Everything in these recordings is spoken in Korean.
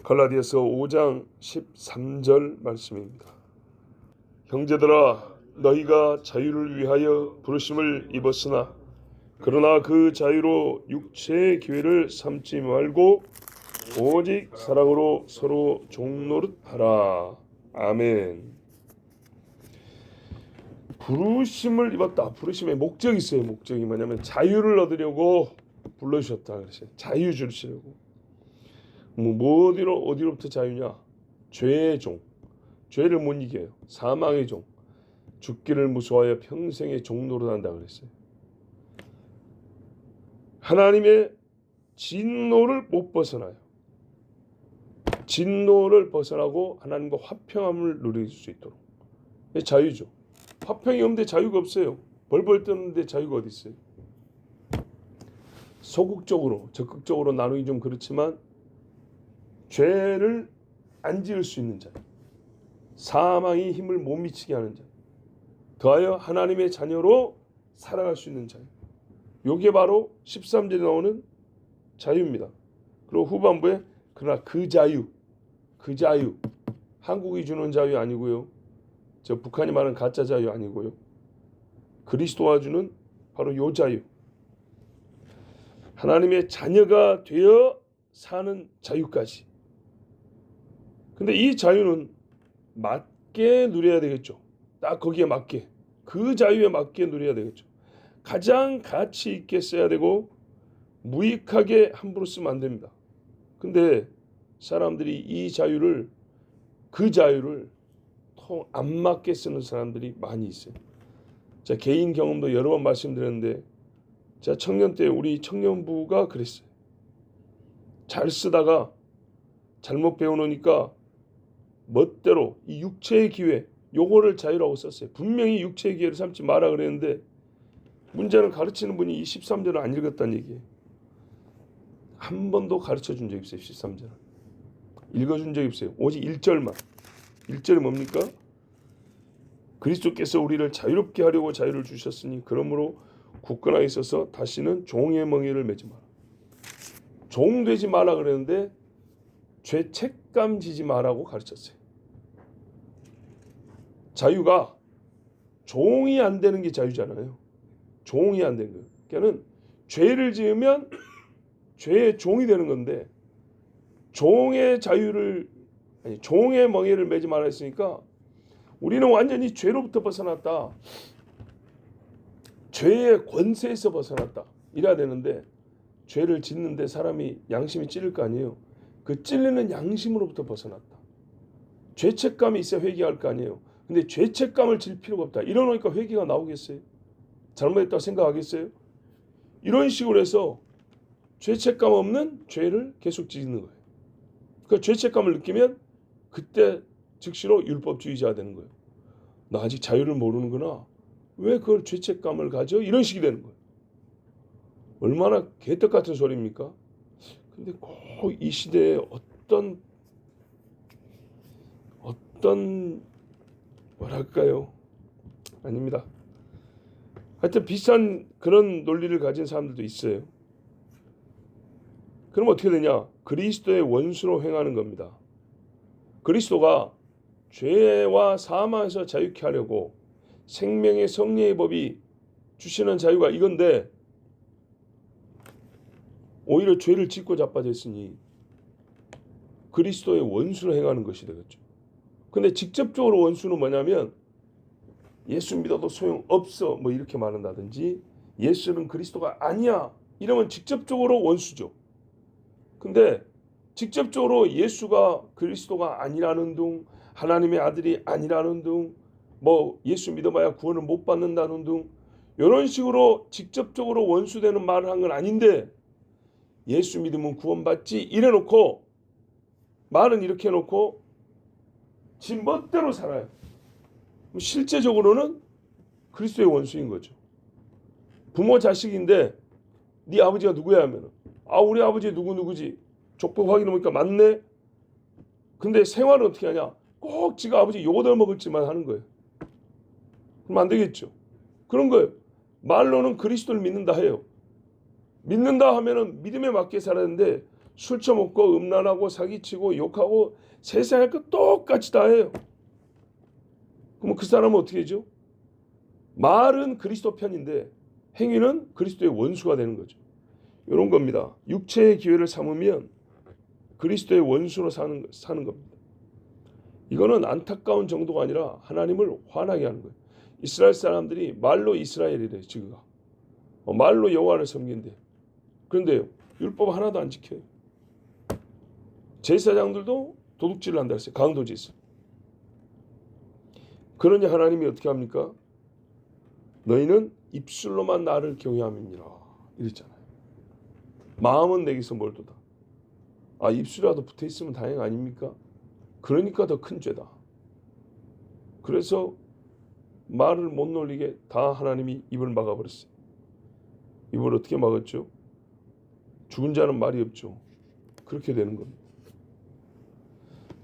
갈라디아서 5장 13절 말씀입니다. 형제들아, 너희가 자유를 위하여 부르심을 입었으나 그러나 그 자유로 육체의 기회를 삼지 말고 오직 사랑으로 서로 종노릇하라. 아멘. 부르심을 입었다. 부르심의 목적이 있어요. 목적이 뭐냐면 자유를 얻으려고 불러주셨다. 그랬어요. 자유 주시려고. 어디로부터 자유냐? 죄의 종. 죄를 못 이겨요. 사망의 종. 죽기를 무서워하여 평생의 종노릇 한다 그랬어요. 하나님의 진노를 못 벗어나요. 진노를 벗어나고 하나님과 화평함을 누릴 수 있도록. 자유죠. 화평이 없는데 자유가 없어요. 벌벌 떠는데 자유가 어디 있어요? 소극적으로, 적극적으로 나누기 좀 그렇지만 죄를 안 지을 수 있는 자유. 사망이 힘을 못 미치게 하는 자유. 더하여 하나님의 자녀로 살아갈 수 있는 자유. 이게 바로 13절에 나오는 자유입니다. 그리고 후반부에 그러나 그 자유, 한국이 주는 자유 아니고요. 저 북한이 말하는 가짜 자유 아니고요. 그리스도가 주는 바로 이 자유. 하나님의 자녀가 되어 사는 자유까지. 근데 이 자유는 맞게 누려야 되겠죠. 딱 거기에 맞게. 그 자유에 맞게 누려야 되겠죠. 가장 가치 있게 써야 되고 무익하게 함부로 쓰면 안 됩니다. 근데 사람들이 이 자유를 그 자유를 통 안 맞게 쓰는 사람들이 많이 있어요. 제가 개인 경험도 여러 번 말씀드렸는데 제가 청년 때 우리 청년부가 그랬어요. 잘 쓰다가 잘못 배워놓으니까 멋대로 이 육체의 기회 요거를 자유라고 썼어요. 분명히 육체의 기회를 삼지 마라 그랬는데 문제는 가르치는 분이 이 13절을 안 읽었다는 얘기예요. 한 번도 가르쳐준 적이 없어요. 13절을. 읽어준 적이 없어요. 오직 1절만. 1절이 뭡니까? 그리스도께서 우리를 자유롭게 하려고 자유를 주셨으니 그러므로 굳건하게 있어서 다시는 종의 멍에를 매지 마라. 종 되지 마라 그랬는데 죄책감 지지 마라고 가르쳤어요. 자유가 종이 안 되는 게 자유잖아요. 종이 안 되는 거예요. 그러니까는 죄를 지으면 죄의 종이 되는 건데 종의 멍에를 매지 말아 했으니까 우리는 완전히 죄로부터 벗어났다. 죄의 권세에서 벗어났다. 이래야 되는데 죄를 짓는데 사람이 양심이 찔릴 거 아니에요. 그 찔리는 양심으로부터 벗어났다. 죄책감이 있어야 회개할 거 아니에요. 근데 죄책감을 질 필요가 없다. 이러니까 회개가 나오겠어요? 잘못했다고 생각하겠어요? 이런 식으로 해서 죄책감 없는 죄를 계속 짓는 거예요. 그 죄책감을 느끼면 그때 즉시로 율법주의자가 되는 거예요. 나 아직 자유를 모르는구나. 왜 그걸 죄책감을 가져? 이런 식이 되는 거예요. 얼마나 개떡 같은 소리입니까? 근데 꼭 이 시대에 어떤 뭐랄까요? 아닙니다. 하여튼 비슷한 그런 논리를 가진 사람들도 있어요. 그럼 어떻게 되냐? 그리스도의 원수로 행하는 겁니다. 그리스도가 죄와 사망에서 자유케 하려고 생명의 성리의 법이 주시는 자유가 이건데 오히려 죄를 짓고 자빠졌으니 그리스도의 원수로 행하는 것이 되겠죠. 근데 직접적으로 원수는 뭐냐면 예수 믿어도 소용없어 뭐 이렇게 말한다든지 예수는 그리스도가 아니야 이러면 직접적으로 원수죠. 근데 직접적으로 예수가 그리스도가 아니라는 둥 하나님의 아들이 아니라는 둥 뭐 예수 믿어봐야 구원을 못 받는다는 둥 이런 식으로 직접적으로 원수되는 말을 한 건 아닌데 예수 믿으면 구원받지 이래놓고 말은 이렇게 해놓고 지 멋대로 살아요. 실제적으로는 그리스도의 원수인 거죠. 부모 자식인데 네 아버지가 누구야 하면은 우리 아버지 누구지 족보 확인해보니까 맞네. 근데 생활은 어떻게 하냐? 꼭 지가 아버지 요거들 먹을지만 하는 거예요. 그럼 안 되겠죠. 그런 거예요. 말로는 그리스도를 믿는다 해요. 믿는다 하면은 믿음에 맞게 살아야 되는데 술 처먹고 음란하고 사기치고 욕하고 세상 할 거 똑같이 다 해요. 그럼 그 사람은 어떻게 되죠? 말은 그리스도 편인데 행위는 그리스도의 원수가 되는 거죠. 이런 겁니다. 육체의 기회를 삼으면 그리스도의 원수로 사는 겁니다. 이거는 안타까운 정도가 아니라 하나님을 화나게 하는 거예요. 이스라엘 사람들이 말로 이스라엘이래요. 지금 말로 여호와를 섬긴대. 그런데 율법 하나도 안 지켜요. 제사장들도 도둑질을 한다 했어요. 강도짓을. 그러니 하나님이 어떻게 합니까? 너희는 입술로만 나를 경외함이니라 이랬잖아요. 마음은 내게서 멀도다. 입술이라도 붙어있으면 다행 아닙니까? 그러니까 더 큰 죄다. 그래서 말을 못 놀리게 다 하나님이 입을 막아버렸어요. 입을 어떻게 막았죠? 죽은 자는 말이 없죠. 그렇게 되는 겁니다.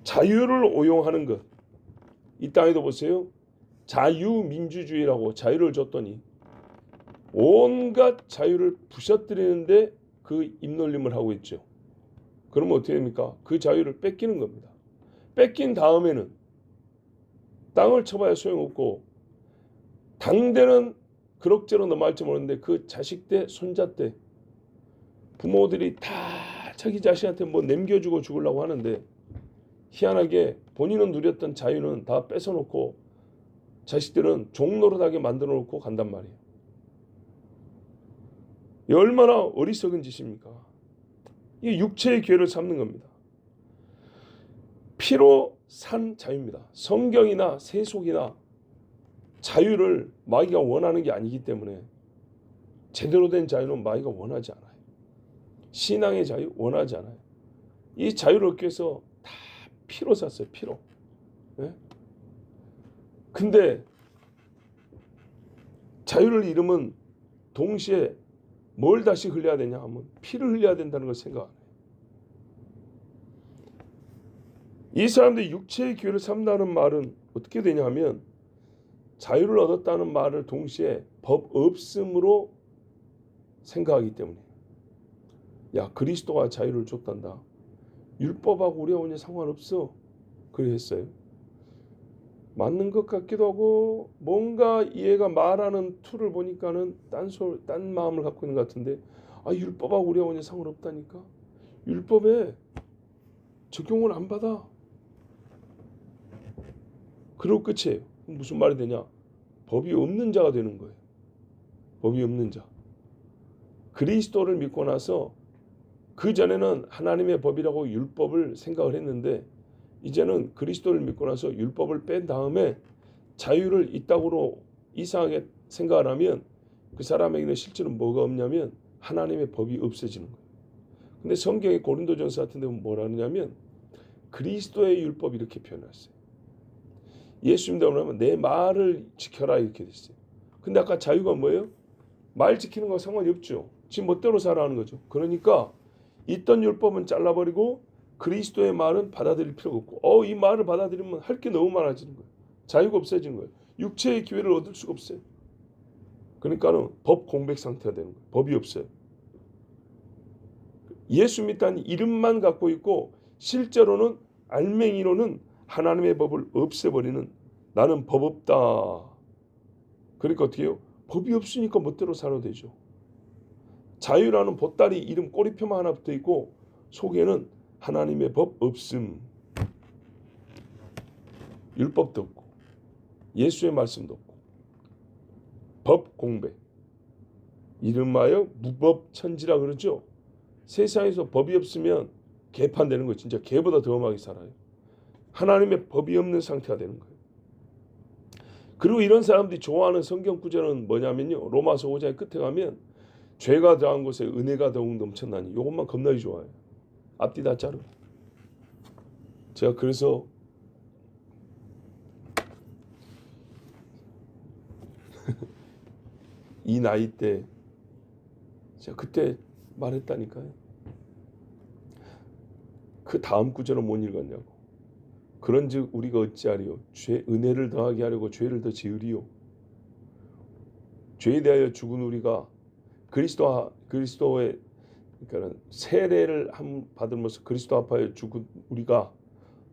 자유를 오용하는 것. 이 땅에도 보세요. 자유민주주의라고 자유를 줬더니 온갖 자유를 부셔뜨리는데 그 입놀림을 하고 있죠. 그러면 어떻게 됩니까? 그 자유를 뺏기는 겁니다. 뺏긴 다음에는 땅을 쳐봐야 소용없고 당대는 그럭저럭 넘어갈지 모르는데 그 자식 때 손자 때 부모들이 다 자기 자식한테 뭐 남겨주고 죽으려고 하는데 희한하게 본인은 누렸던 자유는 다 뺏어놓고 자식들은 종노릇하게 만들어 놓고 간단 말이에요. 이 얼마나 어리석은 짓입니까? 이 육체의 기회를 삼는 겁니다. 피로 산 자유입니다. 성경이나 세속이나 자유를 마귀가 원하는 게 아니기 때문에 제대로 된 자유는 마귀가 원하지 않아요. 신앙의 자유 원하지 않아요. 이 자유를 얻기 위해서 다 피로 샀어요. 피로. 네? 근데 자유를 잃으면 동시에 뭘 다시 흘려야 되냐 하면 피를 흘려야 된다는 걸 생각 안 해요. 이 사람들이 육체의 기회를 삼다는 말은 어떻게 되냐 하면 자유를 얻었다는 말을 동시에 법 없음으로 생각하기 때문에 야 그리스도가 자유를 줬단다. 율법하고 우리하고 전혀 상관없어. 그래 했어요. 맞는 것 같기도 하고 뭔가 얘가 말하는 투를 보니까는 딴 마음을 갖고 있는 것 같은데 율법하고 우리하고 전혀 상관없다니까. 율법에 적용을 안 받아. 그리고 끝이에요. 무슨 말이 되냐? 법이 없는 자가 되는 거예요. 법이 없는 자. 그리스도를 믿고 나서 그 전에는 하나님의 법이라고 율법을 생각을 했는데 이제는 그리스도를 믿고 나서 율법을 뺀 다음에 자유를 이따구로 이상하게 생각을 하면 그 사람에게는 실제로 뭐가 없냐면 하나님의 법이 없어지는 거예요. 근데 성경의 고린도전서 같은 데 보면 뭐라 하느냐면 그리스도의 율법 이렇게 표현했어요. 예수 믿다고 하면 내 말을 지켜라 이렇게 됐어요. 근데 아까 자유가 뭐예요? 말 지키는 거 상관이 없죠. 지금 멋대로 살아가는 거죠. 그러니까 있던 율법은 잘라버리고 그리스도의 말은 받아들일 필요가 없고 이 말을 받아들이면 할 게 너무 많아지는 거예요. 자유가 없어지는 거예요. 육체의 기회를 얻을 수가 없어요. 그러니까는 법 공백 상태가 되는 거예요. 법이 없어요. 예수 믿다는 이름만 갖고 있고 실제로는 알맹이로는 하나님의 법을 없애버리는 나는 법 없다. 그러니까 어떻게 해요? 법이 없으니까 멋대로 살아도 되죠. 자유라는 보따리 이름 꼬리표만 하나 붙어 있고 속에는 하나님의 법 없음. 율법도 없고 예수의 말씀도 없고 법 공백. 이름하여 무법천지라 그러죠. 세상에서 법이 없으면 개판되는 거예요. 진짜 개보다 더 험하게 살아요. 하나님의 법이 없는 상태가 되는 거예요. 그리고 이런 사람들이 좋아하는 성경 구절은 뭐냐면요. 로마서 5장 끝에 가면 죄가 더한 곳에 은혜가 더욱 넘쳤나니 이것만 겁나게 좋아해요. 앞뒤 다 자르고. 제가 그래서 이 나이 때 제가 그때 말했다니까요. 그 다음 구절은 못 읽었냐고. 그런즉 우리가 어찌하리요? 은혜를 더하게 하려고 죄를 더 지으리요? 죄에 대하여 죽은 우리가 그리스도의 그러니까 세례를 받으면서 그리스도 앞에 죽은 우리가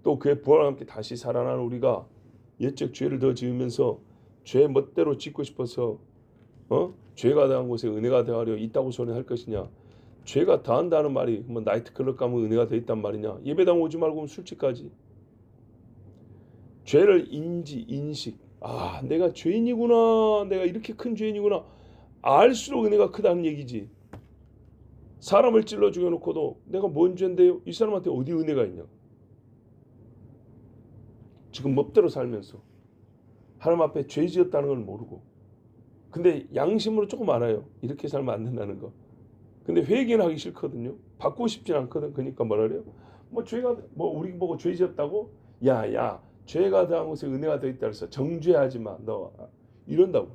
또 그의 부활과 함께 다시 살아나는 우리가 옛적 죄를 더 지으면서 죄 멋대로 짓고 싶어서 죄가 더한 곳에 은혜가 더하려 있다고 소리할 것이냐? 죄가 더한다는 말이 뭐 나이트클럽 가면 은혜가 더 있단 말이냐? 예배당 오지 말고 술집까지. 죄를 인식. 아, 내가 죄인이구나. 내가 이렇게 큰 죄인이구나. 알수록 은혜가 크다는 얘기지. 사람을 찔러 죽여놓고도 내가 뭔 죄인데요? 이 사람한테 어디 은혜가 있냐? 지금 멋대로 살면서 하나님 앞에 죄 지었다는 걸 모르고, 근데 양심으로 조금 알아요. 이렇게 살면 안 된다는 거. 근데 회개는 하기 싫거든요. 바꾸고 싶진 않거든. 그러니까 뭐라 그래요? 뭐 죄가 뭐 우리 보고 죄 지었다고? 야, 죄가 더한 곳에 은혜가 더 있다 그래서 정죄하지 마. 너 이런다고.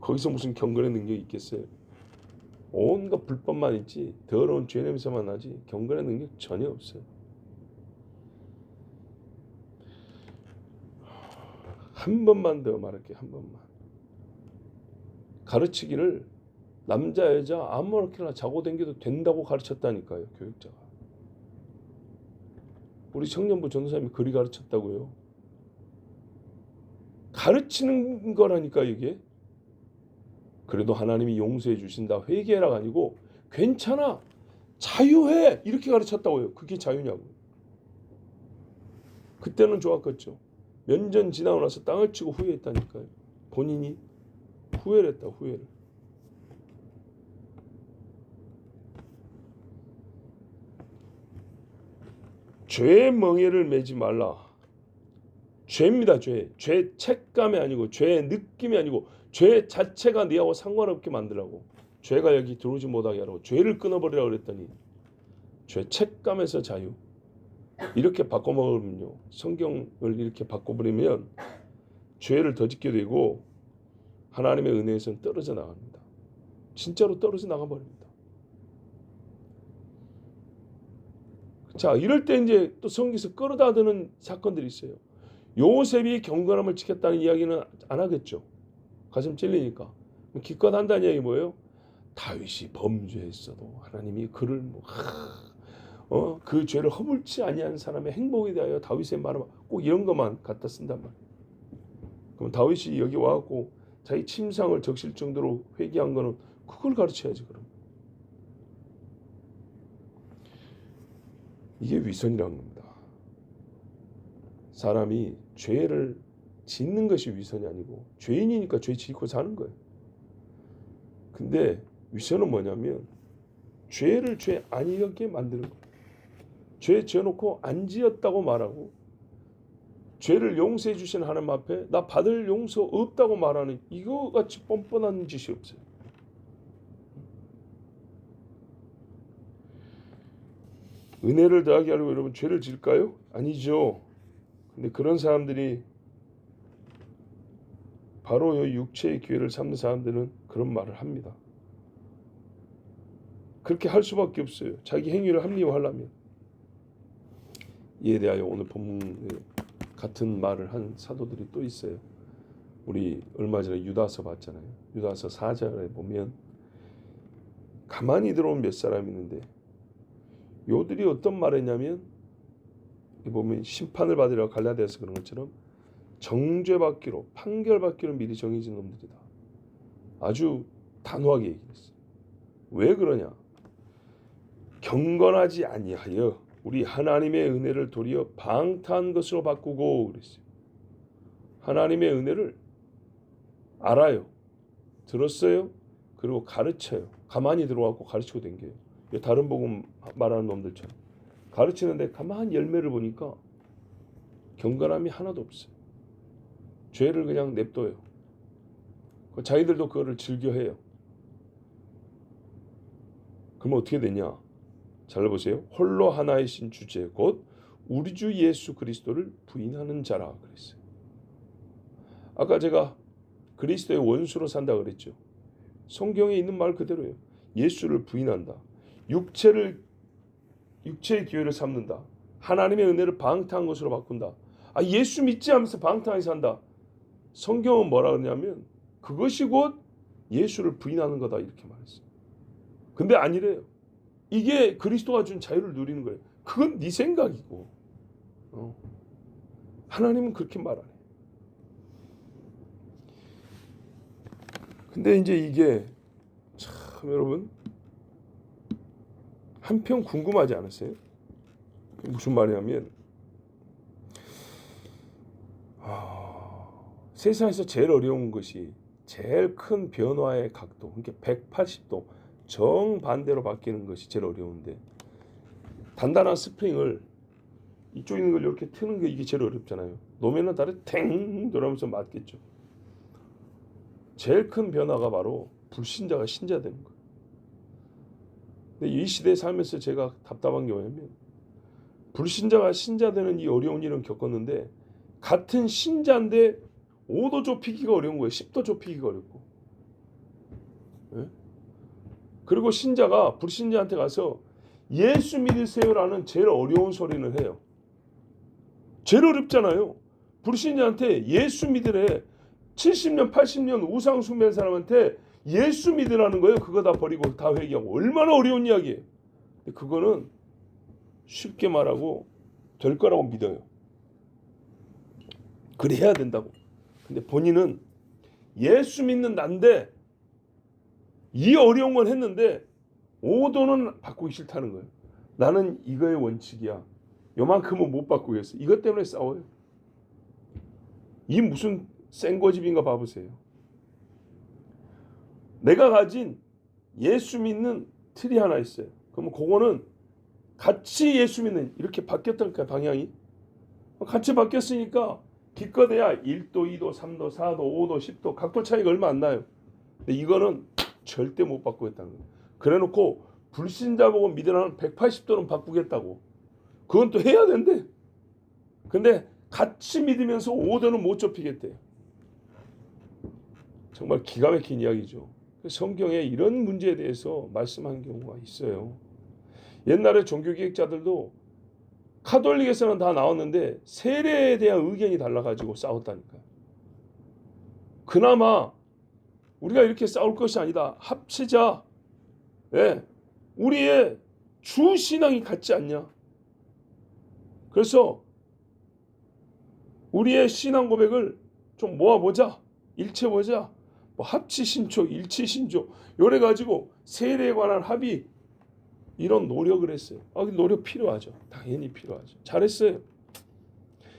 거기서 무슨 경건의 능력이 있겠어요? 온갖 불법만 있지 더러운 죄 냄새만 나지 경건의 능력 전혀 없어요. 한 번만 더 말할게요. 한 번만. 가르치기를 남자 여자 아무렇게나 자고 댕겨도 된다고 가르쳤다니까요. 교육자가. 우리 청년부 전도사님이 그리 가르쳤다고요. 가르치는 거라니까 이게. 그래도 하나님이 용서해 주신다. 회개해라가 아니고 괜찮아. 자유해. 이렇게 가르쳤다고요. 그게 자유냐고. 그때는 좋았겠죠. 몇 년 지나고 나서 땅을 치고 후회했다니까요. 본인이 후회를 했다. 후회를. 죄의 멍에를 매지 말라. 죄입니다. 죄. 죄 책감이 아니고 죄의 느낌이 아니고 죄 자체가 네하고 상관없게 만들라고. 죄가 여기 들어오지 못하게 하라고. 죄를 끊어버리라고 그랬더니 죄 책감에서 자유. 이렇게 바꿔먹으면요. 성경을 이렇게 바꿔버리면 죄를 더 짓게 되고 하나님의 은혜에서는 떨어져 나갑니다. 진짜로 떨어져 나가버립니다. 자, 이럴 때 이제 또 성경에서 끌어다 드는 사건들이 있어요. 요셉이 경건함을 지켰다는 이야기는 안 하겠죠. 가슴 찔리니까. 기껏 한다는 이야기 뭐예요? 다윗이 범죄했어도 하나님이 그를 그 죄를 허물지 아니한 사람의 행복에 대하여 다윗의 말을 꼭 이런 것만 갖다 쓴단 말이에요. 그럼 다윗이 여기 와갖고 자기 침상을 적실 정도로 회개한 거는 그걸 가르쳐야지. 그럼 이게 위선이라는 겁니다. 사람이 죄를 짓는 것이 위선이 아니고 죄인이니까 죄 짓고 사는 거예요. 근데 위선은 뭐냐면 죄를 죄 아니게 만드는 거예요. 죄 지어놓고 안 지었다고 말하고 죄를 용서해 주신 하나님 앞에 나 받을 용서 없다고 말하는 이거같이 뻔뻔한 짓이 없어요. 은혜를 더하게 하려고 여러분 죄를 지을까요? 아니죠. 근데 그런 사람들이 바로 이 육체의 기회를 삼는 사람들은 그런 말을 합니다. 그렇게 할 수밖에 없어요. 자기 행위를 합리화하려면. 이에 대하여 오늘 본문 같은 말을 한 사도들이 또 있어요. 우리 얼마 전에 유다서 봤잖아요. 유다서 4절에 보면 가만히 들어온 몇 사람이 있는데 요들이 어떤 말을 했냐면 보면 심판을 받으려 갈라디아서 그런 것처럼 정죄받기로 판결받기로 미리 정해진 놈들이다. 아주 단호하게 얘기했어요. 왜 그러냐? 경건하지 아니하여 우리 하나님의 은혜를 도리어 방탕한 것으로 바꾸고 그랬어요. 하나님의 은혜를 알아요. 들었어요. 그리고 가르쳐요. 가만히 들어와서 가르치고 댕겨요. 다른 복음 말하는 놈들처럼 가르치는데 가만히 열매를 보니까 경건함이 하나도 없어요. 죄를 그냥 냅둬요. 자기들도 그거를 즐겨해요. 그러면 어떻게 되냐? 잘 보세요. 홀로 하나이신 주제 곧 우리 주 예수 그리스도를 부인하는 자라 그랬어요. 아까 제가 그리스도의 원수로 산다 그랬죠. 성경에 있는 말 그대로예요. 예수를 부인한다. 육체의 기회를 삼는다. 하나님의 은혜를 방탕한 것으로 바꾼다. 예수 믿지 하면서 방탕하게 산다. 성경은 뭐라 그러냐면 그것이 곧 예수를 부인하는 거다 이렇게 말했어요. 근데 아니래요. 이게 그리스도가 준 자유를 누리는 거예요. 그건 네 생각이고 하나님은 그렇게 말 안 해요. 근데 이제 이게 참 여러분 한편 궁금하지 않으세요? 무슨 말이냐면 세상에서 제일 어려운 것이 제일 큰 변화의 각도, 그러니까 180도 정반대로 바뀌는 것이 제일 어려운데 단단한 스프링을 이쪽 있는 걸 이렇게 트는 게 이게 제일 어렵잖아요. 놓으면 다리 탱 돌아오면서 맞겠죠. 제일 큰 변화가 바로 불신자가 신자되는 거예요. 근데 이 시대에 살면서 제가 답답한 게 뭐냐면 불신자가 신자되는 이 어려운 일은 겪었는데 같은 신자인데 5도 좁히기가 어려운 거예요. 10도 좁히기가 어렵고. 네? 그리고 신자가 불신자한테 가서 예수 믿으세요라는 제일 어려운 소리는 해요. 제일 어렵잖아요. 불신자한테 예수 믿으래. 70년 80년 우상 숭배한 사람한테 예수 믿으라는 거예요. 그거 다 버리고 다 회개하고. 얼마나 어려운 이야기예요. 그거는 쉽게 말하고 될 거라고 믿어요. 그래 해야 된다고. 근데 본인은 예수 믿는 난데 이 어려운 건 했는데 5도는 바꾸기 싫다는 거예요. 나는 이거의 원칙이야. 요만큼은 못 바꾸겠어. 이것 때문에 싸워요. 이 무슨 생고집인가 봐보세요. 내가 가진 예수 믿는 틀이 하나 있어요. 그러면 그거는 같이 예수 믿는 이렇게 바뀌었다니까 방향이. 같이 바뀌었으니까 기껏해야 1도, 2도, 3도, 4도, 5도, 10도 각도 차이가 얼마 안 나요. 근데 이거는 절대 못 바꾸겠다는 거예요. 그래놓고 불신자 보고 믿으라는 180도는 바꾸겠다고. 그건 또 해야 된대. 근데 같이 믿으면서 5도는 못 좁히겠대요. 정말 기가 막힌 이야기죠. 성경에 이런 문제에 대해서 말씀한 경우가 있어요. 옛날에 종교기획자들도 카톨릭에서는 다 나왔는데 세례에 대한 의견이 달라가지고 싸웠다니까요. 그나마 우리가 이렇게 싸울 것이 아니다. 합치자. 예, 우리의 주 신앙이 같지 않냐. 그래서 우리의 신앙 고백을 좀 모아보자. 일체보자. 뭐 합치신조, 일치신조 요래 가지고 세례에 관한 합의 이런 노력을 했어요. 노력 필요하죠. 당연히 필요하죠. 잘했어요.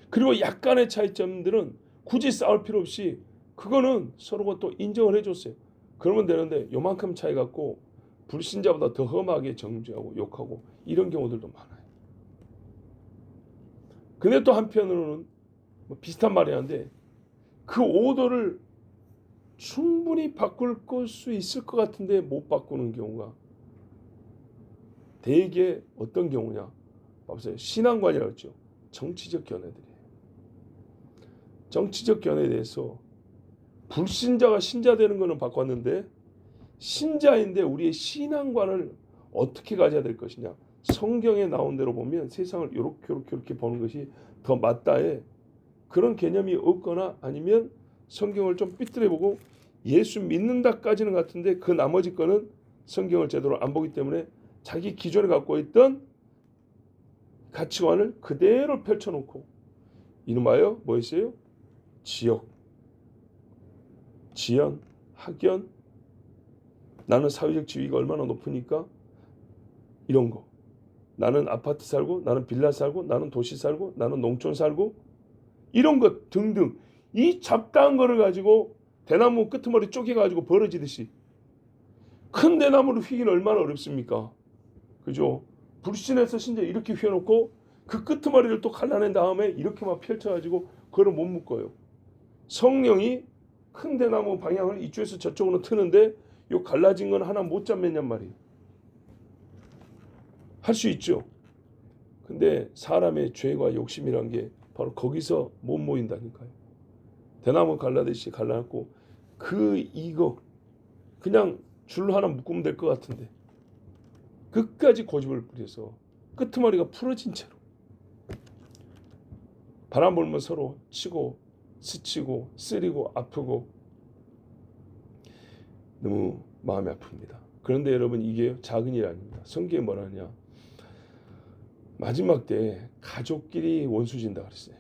그리고 약간의 차이점들은 굳이 싸울 필요 없이 그거는 서로가 또 인정을 해줬어요. 그러면 되는데 요만큼 차이 갖고 불신자보다 더 험하게 정죄하고 욕하고 이런 경우들도 많아요. 근데 또 한편으로는 뭐 비슷한 말이 한데 그 오도를 충분히 바꿀 수 있을 것 같은데 못 바꾸는 경우가 대개 어떤 경우냐? 봐보세요. 신앙관이라고 했죠. 정치적 견해들이에요. 정치적 견해에 대해서 불신자가 신자 되는 거는 바꿨는데 신자인데 우리의 신앙관을 어떻게 가져야 될 것이냐? 성경에 나온 대로 보면 세상을 이렇게 보는 것이 더 맞다에 그런 개념이 없거나 아니면 성경을 좀 삐뚤어보고 예수 믿는다까지는 같은데 그 나머지 거는 성경을 제대로 안 보기 때문에 자기 기존에 갖고 있던 가치관을 그대로 펼쳐놓고 이름하여 뭐였어요? 지역, 지연, 학연, 나는 사회적 지위가 얼마나 높으니까 이런 거. 나는 아파트 살고 나는 빌라 살고 나는 도시 살고 나는 농촌 살고 이런 것 등등 이 잡다한 거를 가지고 대나무 끄트머리 쪼개가지고 벌어지듯이 큰 대나무를 휘기는 얼마나 어렵습니까? 그죠? 불신에서 신자 이렇게 휘어놓고 그 끄트머리를 또 갈라낸 다음에 이렇게 막 펼쳐가지고 그거를 못 묶어요. 성령이 큰 대나무 방향을 이쪽에서 저쪽으로 트는데 요 갈라진 건 하나 못 잡겠냔 말이에요. 할 수 있죠. 근데 사람의 죄와 욕심이란 게 바로 거기서 못 모인다니까요. 대나무 갈라듯이 갈라놨고 이거 그냥 줄 하나 묶으면 될 것 같은데 끝까지 고집을 부려서 끄트머리가 풀어진 채로 바람 불면 서로 치고 스치고 쓰리고 아프고 너무 마음이 아픕니다. 그런데 여러분 이게 작은 일 아닙니다. 성경에 뭐라 하냐? 마지막 때 가족끼리 원수진다 그랬어요.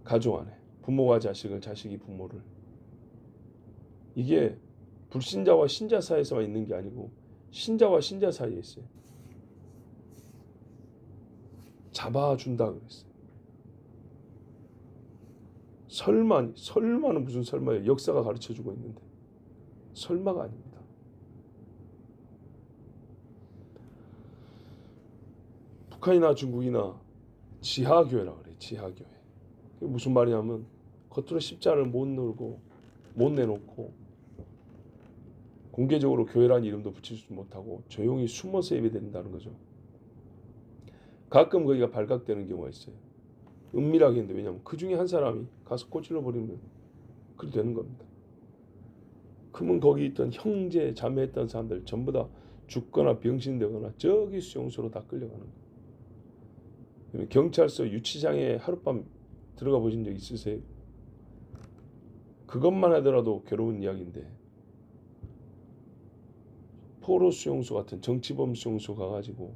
가족 안에 부모가 자식을, 자식이 부모를. 이게 불신자와 신자 사이에서만 있는 게 아니고 신자와 신자 사이에 있어요. 잡아준다 그랬어요. 설마는 무슨 설마예요. 역사가 가르쳐주고 있는데 설마가 아닙니다. 북한이나 중국이나 지하교회라 그래. 지하교회. 그게 무슨 말이냐면 겉으로 십자를 못 내놓고 공개적으로 교회라는 이름도 붙이지 못하고 조용히 숨어서 예배드린다는 거죠. 가끔 거기가 발각되는 경우가 있어요. 은밀하게 했는데 왜냐하면 그 중에 한 사람이 가서 꼬질러 버리면 그렇게 되는 겁니다. 그러면 거기 있던 형제 자매했던 사람들 전부 다 죽거나 병신되거나 저기 수용소로 다 끌려가는 거예요. 경찰서 유치장에 하룻밤 들어가 보신 적 있으세요? 그것만 하더라도 괴로운 이야기인데 포로 수용소 같은 정치범 수용소 가가지고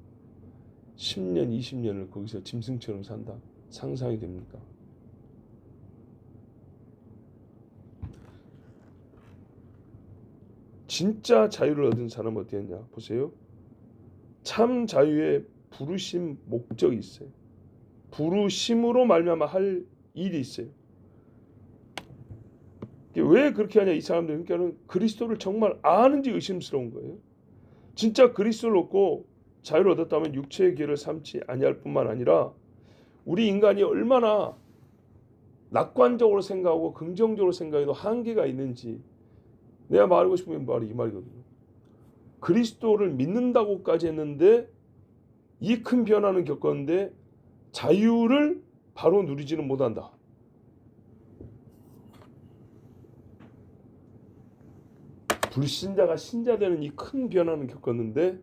10년 20년을 거기서 짐승처럼 산다. 상상이 됩니까? 진짜 자유를 얻은 사람은 어디였냐? 보세요. 참 자유의 부르심 목적이 있어요. 부르심으로 말미암아 할 일이 있어요. 왜 그렇게 하냐? 이 사람들 그러니까는 그리스도를 정말 아는지 의심스러운 거예요. 진짜 그리스도를 얻고 자유를 얻었다면 육체의 길을 삼지 아니할 뿐만 아니라 우리 인간이 얼마나 낙관적으로 생각하고 긍정적으로 생각해도 한계가 있는지 내가 말하고 싶은 말이 이 말이거든요. 그리스도를 믿는다고까지 했는데 이 큰 변화는 겪었는데 자유를 바로 누리지는 못한다. 불신자가 신자 되는 이 큰 변화는 겪었는데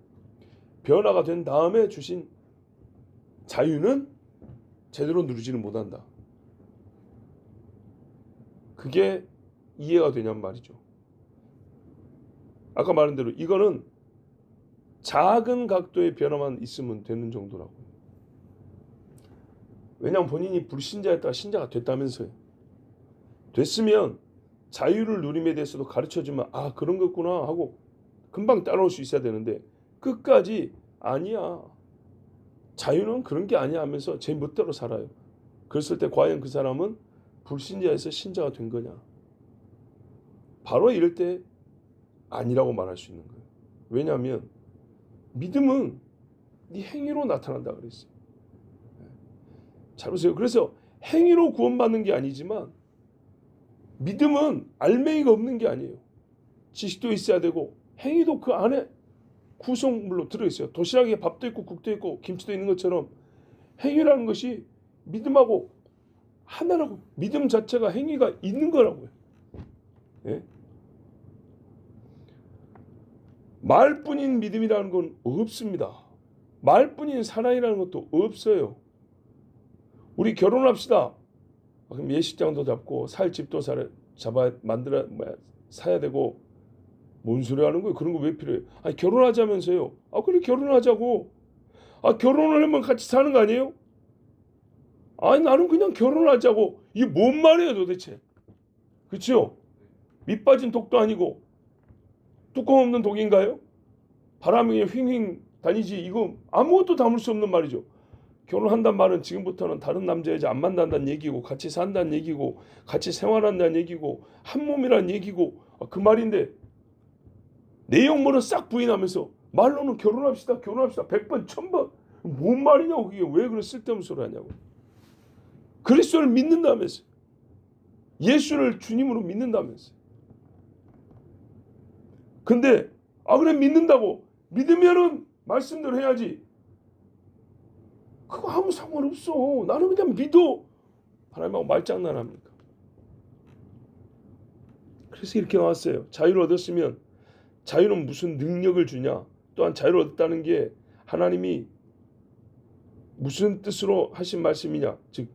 변화가 된 다음에 주신 자유는 제대로 누리지는 못한다. 그게 이해가 되냔 말이죠. 아까 말한 대로 이거는 작은 각도의 변화만 있으면 되는 정도라고요. 왜냐하면 본인이 불신자였다가 신자가 됐다면서요. 됐으면 자유를 누림에 대해서도 가르쳐주면 아 그런 거구나 하고 금방 따라올 수 있어야 되는데 끝까지 아니야. 자유는 그런 게 아니야 하면서 제 멋대로 살아요. 그랬을 때 과연 그 사람은 불신자에서 신자가 된 거냐? 바로 이럴 때 아니라고 말할 수 있는 거예요. 왜냐하면 믿음은 네 행위로 나타난다 그랬어요. 잘 보세요. 그래서 행위로 구원받는 게 아니지만 믿음은 알맹이가 없는 게 아니에요. 지식도 있어야 되고 행위도 그 안에 구성물로 들어있어요. 도시락에 밥도 있고 국도 있고 김치도 있는 것처럼 행위라는 것이 믿음하고 하나라고. 믿음 자체가 행위가 있는 거라고요. 예? 말뿐인 믿음이라는 건 없습니다. 말뿐인 사랑이라는 것도 없어요. 우리 결혼합시다. 그럼 예식장도 잡고 살 집도 사야 되고 뭔 소리 하는 거예요? 그런 거 왜 필요해요? 아니 결혼하자면서요. 아 그래 결혼하자고. 아 결혼을 하면 같이 사는 거 아니에요? 아니 나는 그냥 결혼하자고. 이게 뭔 말이에요 도대체? 그렇죠? 밑 빠진 독도 아니고 뚜껑 없는 독인가요? 바람이 휑휑 다니지. 이거 아무것도 담을 수 없는 말이죠. 결혼한단 말은 지금부터는 다른 남자 여자 안 만난다는 얘기고 같이 산다는 얘기고 같이 생활한다는 얘기고 한 몸이라는 얘기고 그 말인데 내용물은 싹 부인하면서 말로는 결혼합시다 100번 1000번 뭔 말이냐고. 그게 왜 그런 쓸데없는 소리 하냐고. 그리스도를 믿는다면서 예수를 주님으로 믿는다면서. 근데 그래 믿는다고 믿으면은 말씀대로 해야지. 그거 아무 상관없어. 나는 그냥 믿어. 하나님하고 말장난합니까? 그래서 이렇게 나왔어요. 자유를 얻었으면 자유는 무슨 능력을 주냐? 또한 자유를 얻었다는 게 하나님이 무슨 뜻으로 하신 말씀이냐? 즉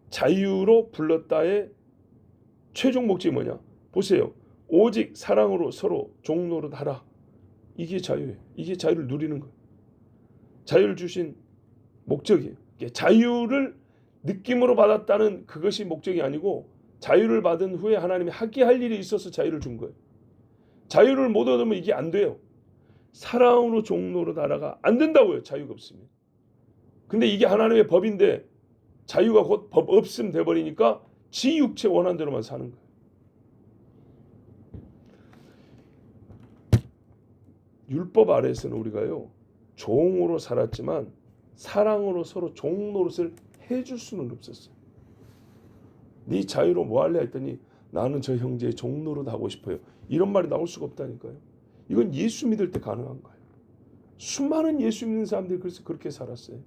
자유로 불렀다의 최종 목적이 뭐냐? 보세요. 오직 사랑으로 서로 종노릇하라. 이게 자유예요. 이게 자유를 누리는 거예요. 자유를 주신 목적이에요. 자유를 느낌으로 받았다는 그것이 목적이 아니고 자유를 받은 후에 하나님이 하게 할 일이 있어서 자유를 준 거예요. 자유를 못 얻으면 이게 안 돼요. 사랑으로 종로로 달아가 안 된다고요. 자유가 없으면. 근데 이게 하나님의 법인데 자유가 곧 법 없음 돼버리니까 지 육체 원한 대로만 사는 거예요. 율법 아래에서는 우리가요 종으로 살았지만 사랑으로 서로 종 노릇을 해줄 수는 없었어요. 네 자유로 뭐 할래 했더니 나는 저 형제의 종 노릇 하고 싶어요. 이런 말이 나올 수가 없다니까요. 이건 예수 믿을 때 가능한 거예요. 수많은 예수 믿는 사람들이 그래서 그렇게 살았어요.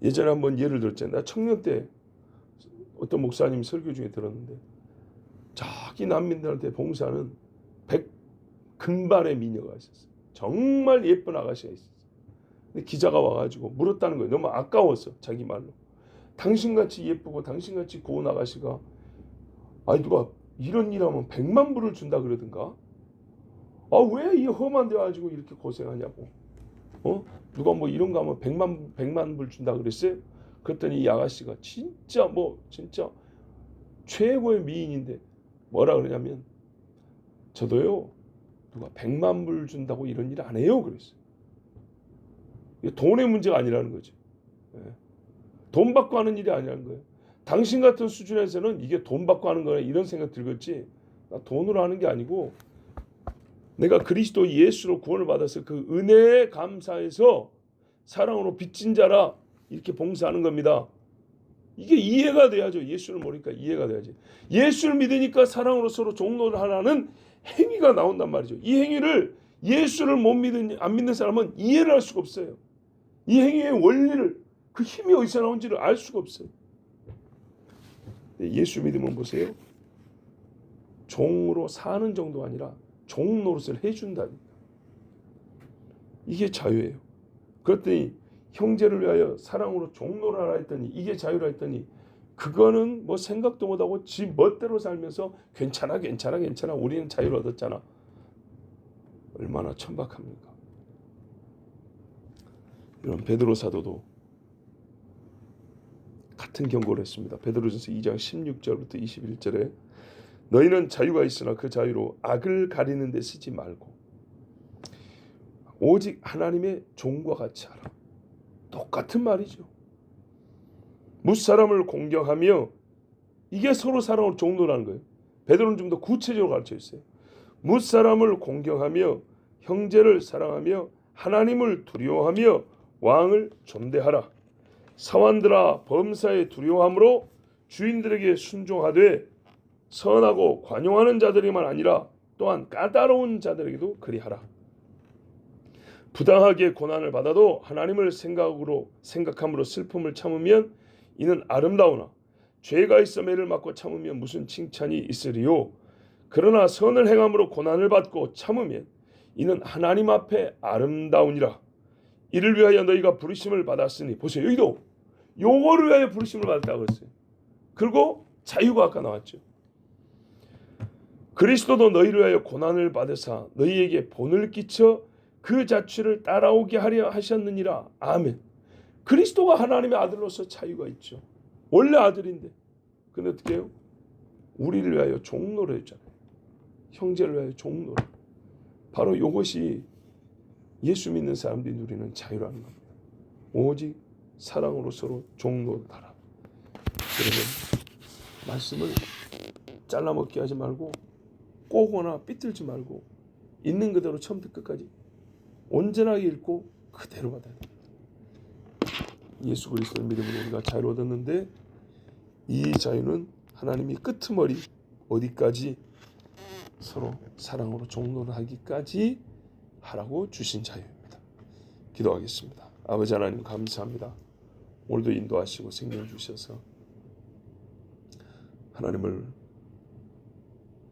예전에 한번 예를 들었잖아요. 나 청년 때 어떤 목사님 설교 중에 들었는데 저기 난민들한테 봉사하는 금발의 미녀가 있었어요. 정말 예쁜 아가씨가 있었어요. 근데 기자가 와가지고 물었다는 거예요. 너무 아까웠어. 자기 말로. 당신같이 예쁘고 당신같이 고운 아가씨가 아니 누가 이런 일하면 100만 불을 준다 그러던가? 아 왜 이 험한 데 가지고 이렇게 고생하냐고. 누가 뭐 이런 거 하면 100만 불 준다 그랬어요? 그랬더니 이 아가씨가 진짜 최고의 미인인데 뭐라 그러냐면 저도요 누가 100만 불 준다고 이런 일 안 해요 그랬어요. 이게 돈의 문제가 아니라는 거죠. 돈 받고 하는 일이 아니라는 거예요. 당신 같은 수준에서는 이게 돈 받고 하는 거야 이런 생각 들겠지. 나 돈으로 하는 게 아니고 내가 그리스도 예수로 구원을 받아서 그 은혜에 감사해서 사랑으로 빚진 자라 이렇게 봉사하는 겁니다. 이게 이해가 돼야죠. 예수를 모르니까 이해가 돼야지. 예수를 믿으니까 사랑으로 서로 종로를 하라는 행위가 나온단 말이죠. 이 행위를 예수를 안 믿는 사람은 이해를 할 수가 없어요. 이 행위의 원리를 그 힘이 어디서 나온지를 알 수가 없어요. 예수 믿으면 보세요. 종으로 사는 정도가 아니라 종 노릇을 해준다니까. 이게 자유예요. 그랬더니 형제를 위하여 사랑으로 종노를 하라 했더니 이게 자유라 했더니 그거는 뭐 생각도 못하고 지 멋대로 살면서 괜찮아 우리는 자유를 얻었잖아. 얼마나 천박합니까. 이런 베드로 사도도 같은 경고를 했습니다. 베드로전서 2장 16절부터 21절에 너희는 자유가 있으나 그 자유로 악을 가리는 데 쓰지 말고 오직 하나님의 종과 같이 하라. 똑같은 말이죠. 무사람을 공경하며 이게 서로 사랑으로 종노라는 거예요. 베드로는 좀 더 구체적으로 가르쳐 있어요. 무사람을 공경하며 형제를 사랑하며 하나님을 두려워하며 왕을 존대하라. 사환들아 범사에 두려워함으로 주인들에게 순종하되 선하고 관용하는 자들이만 아니라 또한 까다로운 자들에게도 그리하라. 부당하게 고난을 받아도 하나님을 생각함으로 슬픔을 참으면 이는 아름다우나 죄가 있어 매를 맞고 참으면 무슨 칭찬이 있으리요. 그러나 선을 행함으로 고난을 받고 참으면 이는 하나님 앞에 아름다우니라. 이를 위하여 너희가 부르심을 받았으니 보세요. 여기도 요거를 위하여 부르심을 받았다고 했어요. 그리고 자유가 아까 나왔죠. 그리스도도 너희를 위하여 고난을 받으사 너희에게 본을 끼쳐 그 자취를 따라오게 하려 하셨느니라. 아멘. 그리스도가 하나님의 아들로서 자유가 있죠. 원래 아들인데. 근데 어떻게 해요? 우리를 위하여 종노를 했잖아요. 형제를 위하여 종노를. 바로 이것이 예수 믿는 사람들이 누리는 자유라는 겁니다. 오직 사랑으로 서로 종노를 하라. 그러면 말씀을 잘라먹기 하지 말고 꼬거나 삐뚤지 말고 있는 그대로 처음부터 끝까지 온전하게 읽고 그대로 받아야 됩니다. 예수 그리스도를 믿으면 우리가 자유를 얻었는데 이 자유는 하나님이 끄트머리 어디까지 서로 사랑으로 종노를 하기까지 하라고 주신 자유입니다. 기도하겠습니다. 아버지 하나님 감사합니다. 오늘도 인도하시고 생명 주셔서 하나님을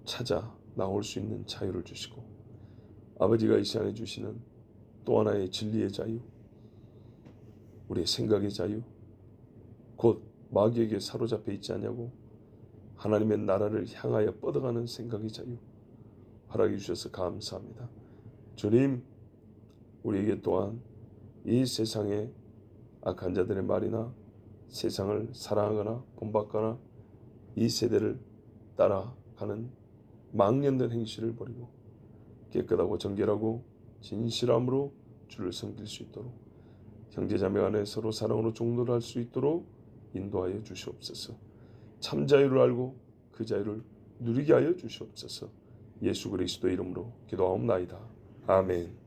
찾아 나올 수 있는 자유를 주시고 아버지가 이 시간에 주시는 또 하나의 진리의 자유, 우리의 생각의 자유, 곧 마귀에게 사로잡혀 있지 않냐고 하나님의 나라를 향하여 뻗어가는 생각의 자유, 허락해 주셔서 감사합니다. 주님, 우리에게 또한 이 세상의 악한 자들의 말이나 세상을 사랑하거나 본받거나 이 세대를 따라가는 망령된 행실을 버리고 깨끗하고 정결하고 진실함으로 주를 섬길 수 있도록 형제자매 간에 서로 사랑으로 종노를 할 수 있도록 인도하여 주시옵소서. 참 자유를 알고 그 자유를 누리게 하여 주시옵소서. 예수 그리스도 이름으로 기도하옵나이다. 아멘.